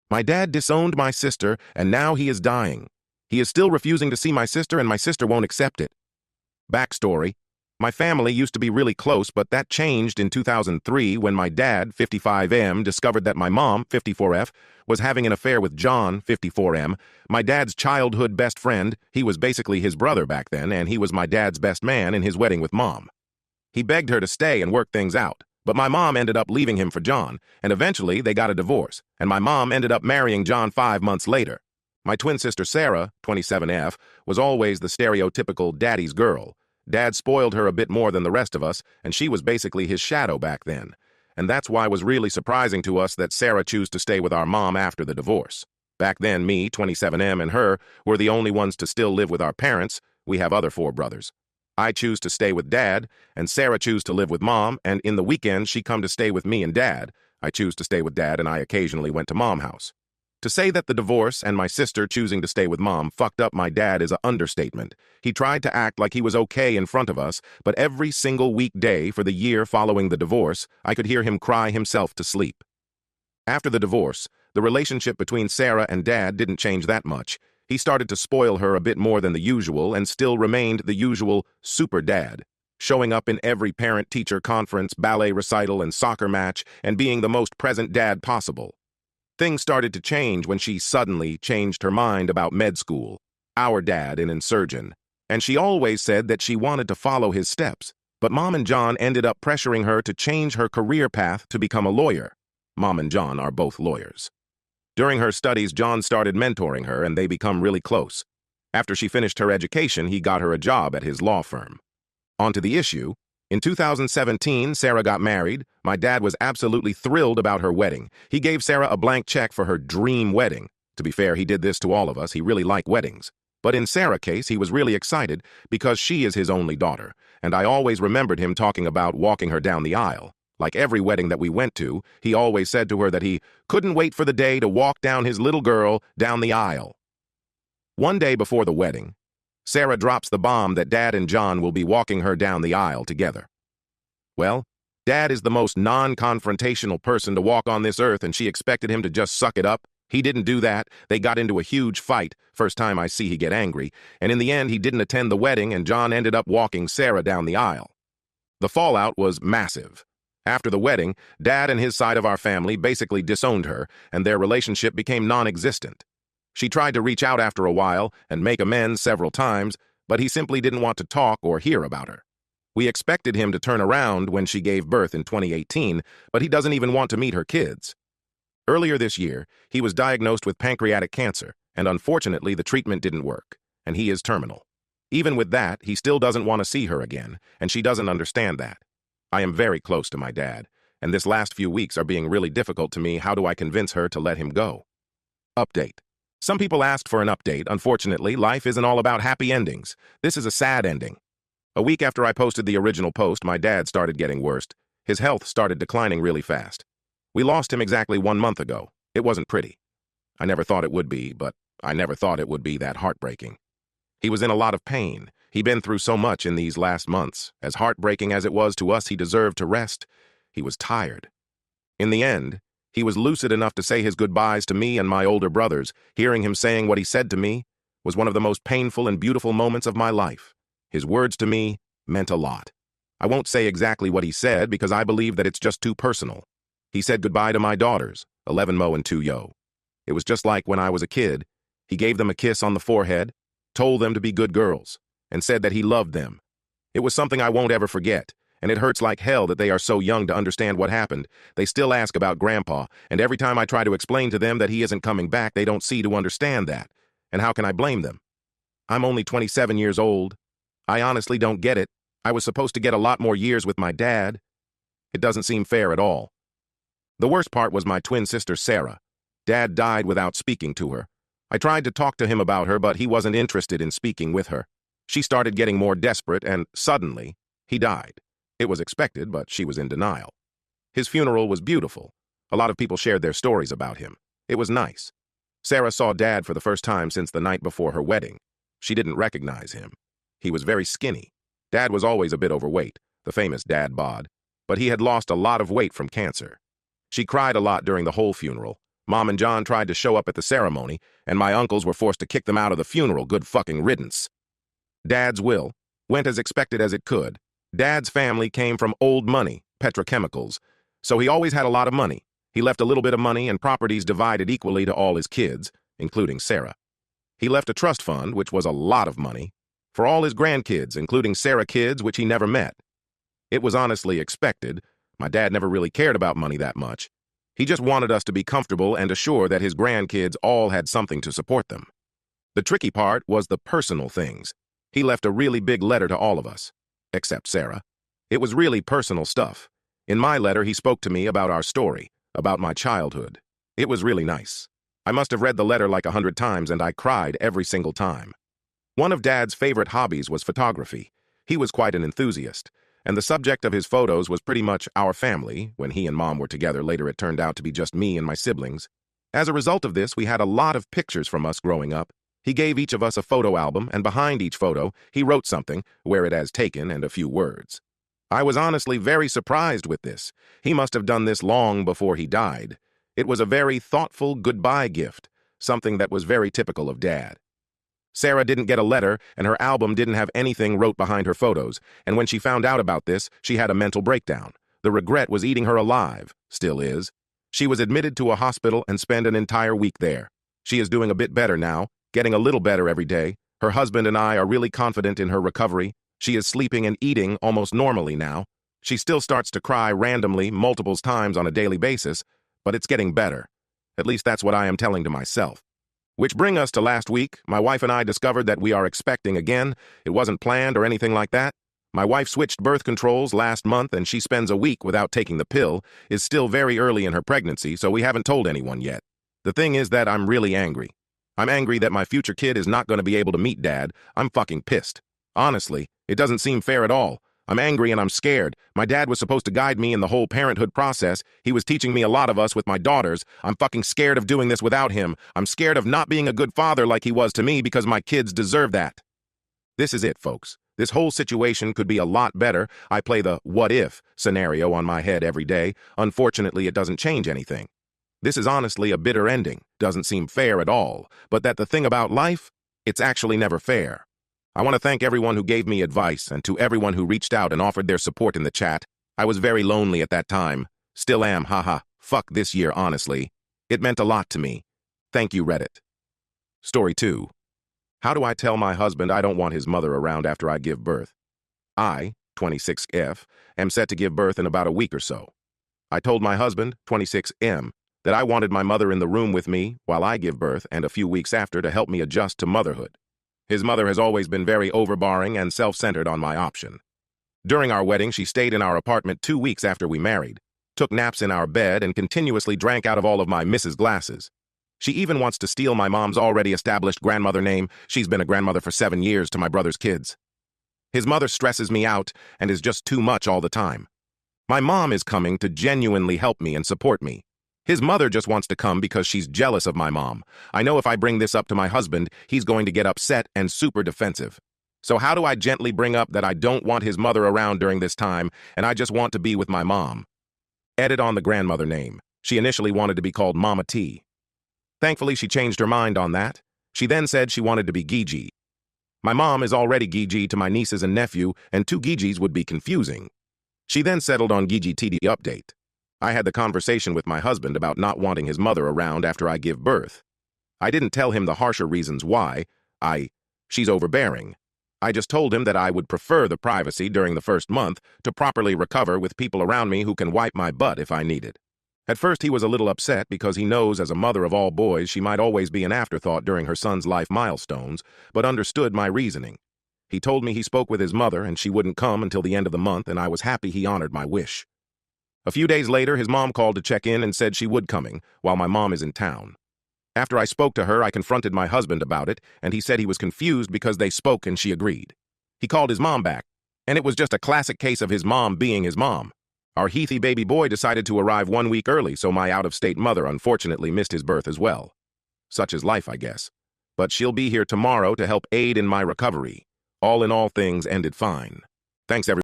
My dad disowned my sister, and now he is dying. He is still refusing to see my sister, and my sister won't accept it. Backstory. My family used to be really close, but that changed in 2003 when my dad, 55M, discovered that my mom, 54F, was having an affair with John, 54M, my dad's childhood best friend. He was basically his brother back then, and he was my dad's best man in his wedding with Mom. He begged her to stay and work things out, but my mom ended up leaving him for John, and eventually they got a divorce, and my mom ended up marrying John 5 months later. My twin sister Sarah, 27F, was always the stereotypical daddy's girl. Dad spoiled her a bit more than the rest of us, and she was basically his shadow back then. And that's why it was really surprising to us that Sarah chose to stay with our mom after the divorce. Back then, me, 27M, and her were the only ones to still live with our parents. We have other 4 brothers. I choose to stay with Dad, and Sarah choose to live with Mom, and in the weekend she come to stay with me and Dad. I choose to stay with Dad, and I occasionally went to Mom house. To say that the divorce and my sister choosing to stay with Mom fucked up my dad is an understatement. He tried to act like he was okay in front of us, but every single weekday for the year following the divorce, I could hear him cry himself to sleep. After the divorce, the relationship between Sarah and Dad didn't change that much. He started to spoil her a bit more than the usual and still remained the usual super dad, showing up in every parent-teacher conference, ballet recital, and soccer match, and being the most present dad possible. Things started to change when she suddenly changed her mind about med school, our dad an surgeon, and she always said that she wanted to follow his steps, but Mom and John ended up pressuring her to change her career path to become a lawyer. Mom and John are both lawyers. During her studies, John started mentoring her, and they become really close. After she finished her education, he got her a job at his law firm. On to the issue. In 2017, Sarah got married. My dad was absolutely thrilled about her wedding. He gave Sarah a blank check for her dream wedding. To be fair, he did this to all of us. He really liked weddings. But in Sarah's case, he was really excited because she is his only daughter, and I always remembered him talking about walking her down the aisle. Like every wedding that we went to, he always said to her that he couldn't wait for the day to walk down his little girl down the aisle. One day before the wedding, Sarah drops the bomb that Dad and John will be walking her down the aisle together. Well, Dad is the most non-confrontational person to walk on this earth, and she expected him to just suck it up. He didn't do that. They got into a huge fight. First time I see he get angry. And in the end, he didn't attend the wedding, and John ended up walking Sarah down the aisle. The fallout was massive. After the wedding, Dad and his side of our family basically disowned her, and their relationship became non-existent. She tried to reach out after a while and make amends several times, but he simply didn't want to talk or hear about her. We expected him to turn around when she gave birth in 2018, but he doesn't even want to meet her kids. Earlier this year, he was diagnosed with pancreatic cancer, and unfortunately the treatment didn't work, and he is terminal. Even with that, he still doesn't want to see her again, and she doesn't understand that. I am very close to my dad, and this last few weeks are being really difficult to me. How do I convince her to let him go? Update. Some people asked for an update. Unfortunately, life isn't all about happy endings. This is a sad ending. A week after I posted the original post, my dad started getting worse. His health started declining really fast. We lost him exactly 1 month ago. It wasn't pretty. I never thought it would be, but I never thought it would be that heartbreaking. He was in a lot of pain. He'd been through so much in these last months. As heartbreaking as it was to us, he deserved to rest. He was tired. In the end, he was lucid enough to say his goodbyes to me and my older brothers. Hearing him saying what he said to me was one of the most painful and beautiful moments of my life. His words to me meant a lot. I won't say exactly what he said because I believe that it's just too personal. He said goodbye to my daughters, 11 Mo and 2 Yo. It was just like when I was a kid. He gave them a kiss on the forehead, told them to be good girls, and said that he loved them. It was something I won't ever forget, and it hurts like hell that they are so young to understand what happened. They still ask about Grandpa, and every time I try to explain to them that he isn't coming back, they don't see to understand that. And how can I blame them? I'm only 27 years old. I honestly don't get it. I was supposed to get a lot more years with my dad. It doesn't seem fair at all. The worst part was my twin sister, Sarah. Dad died without speaking to her. I tried to talk to him about her, but he wasn't interested in speaking with her. She started getting more desperate, and suddenly, he died. It was expected, but she was in denial. His funeral was beautiful. A lot of people shared their stories about him. It was nice. Sarah saw Dad for the first time since the night before her wedding. She didn't recognize him. He was very skinny. Dad was always a bit overweight, the famous dad bod, but he had lost a lot of weight from cancer. She cried a lot during the whole funeral, Mom and John tried to show up at the ceremony, and my uncles were forced to kick them out of the funeral. Good fucking riddance. Dad's will went as expected as it could. Dad's family came from old money, petrochemicals, so he always had a lot of money. He left a little bit of money and properties divided equally to all his kids, including Sarah. He left a trust fund, which was a lot of money, for all his grandkids, including Sarah kids, which he never met. It was honestly expected. My dad never really cared about money that much. He just wanted us to be comfortable and assure that his grandkids all had something to support them. The tricky part was the personal things. He left a really big letter to all of us, except Sarah. It was really personal stuff. In my letter, he spoke to me about our story, about my childhood. It was really nice. I must have read the letter like 100 times, and I cried every single time. One of Dad's favorite hobbies was photography. He was quite an enthusiast, and the subject of his photos was pretty much our family. When he and Mom were together, later it turned out to be just me and my siblings. As a result of this, we had a lot of pictures from us growing up. He gave each of us a photo album, and behind each photo, he wrote something, where it has taken, and a few words. I was honestly very surprised with this. He must have done this long before he died. It was a very thoughtful goodbye gift, something that was very typical of Dad. Sarah didn't get a letter, and her album didn't have anything wrote behind her photos, and when she found out about this, she had a mental breakdown. The regret was eating her alive, still is. She was admitted to a hospital and spent an entire week there. She is doing a bit better now, getting a little better every day. Her husband and I are really confident in her recovery. She is sleeping and eating almost normally now. She still starts to cry randomly multiple times on a daily basis, but it's getting better. At least that's what I am telling to myself. Which bring us to last week. My wife and I discovered that we are expecting again. It wasn't planned or anything like that. My wife switched birth controls last month, and she spends a week without taking the pill, is still very early in her pregnancy, so we haven't told anyone yet. The thing is that I'm really angry. I'm angry that my future kid is not going to be able to meet Dad. I'm fucking pissed. Honestly, it doesn't seem fair at all. I'm angry and I'm scared. My dad was supposed to guide me in the whole parenthood process. He was teaching me a lot of us with my daughters. I'm fucking scared of doing this without him. I'm scared of not being a good father like he was to me because my kids deserve that. This is it, folks. This whole situation could be a lot better. I play the what if scenario on my head every day. Unfortunately, it doesn't change anything. This is honestly a bitter ending. Doesn't seem fair at all. But that the thing about life, it's actually never fair. I want to thank everyone who gave me advice and to everyone who reached out and offered their support in the chat. I was very lonely at that time. Still am, haha. Fuck this year, honestly. It meant a lot to me. Thank you, Reddit. Story 2. How do I tell my husband I don't want his mother around after I give birth? I, 26F, am set to give birth in about a week or so. I told my husband, 26M, that I wanted my mother in the room with me while I give birth and a few weeks after to help me adjust to motherhood. His mother has always been very overbearing and self-centered on my option. During our wedding, she stayed in our apartment 2 weeks after we married, took naps in our bed, and continuously drank out of all of my Mrs. glasses. She even wants to steal my mom's already established grandmother name. She's been a grandmother for 7 years to my brother's kids. His mother stresses me out and is just too much all the time. My mom is coming to genuinely help me and support me. His mother just wants to come because she's jealous of my mom. I know if I bring this up to my husband, he's going to get upset and super defensive. So how do I gently bring up that I don't want his mother around during this time and I just want to be with my mom? Edit on the grandmother name. She initially wanted to be called Mama T. Thankfully, she changed her mind on that. She then said she wanted to be Gigi. My mom is already Gigi to my nieces and nephew, and 2 Gigis would be confusing. She then settled on Gigi TD update. I had the conversation with my husband about not wanting his mother around after I give birth. I didn't tell him the harsher reasons why. She's overbearing. I just told him that I would prefer the privacy during the first month to properly recover with people around me who can wipe my butt if I need it. At first, he was a little upset because he knows as a mother of all boys, she might always be an afterthought during her son's life milestones, but understood my reasoning. He told me he spoke with his mother and she wouldn't come until the end of the month, and I was happy he honored my wish. A few days later, his mom called to check in and said she would coming, while my mom is in town. After I spoke to her, I confronted my husband about it, and he said he was confused because they spoke and she agreed. He called his mom back, and it was just a classic case of his mom being his mom. Our Heathy baby boy decided to arrive 1 week early, so my out-of-state mother unfortunately missed his birth as well. Such is life, I guess. But she'll be here tomorrow to help aid in my recovery. All in all, things ended fine. Thanks, everyone.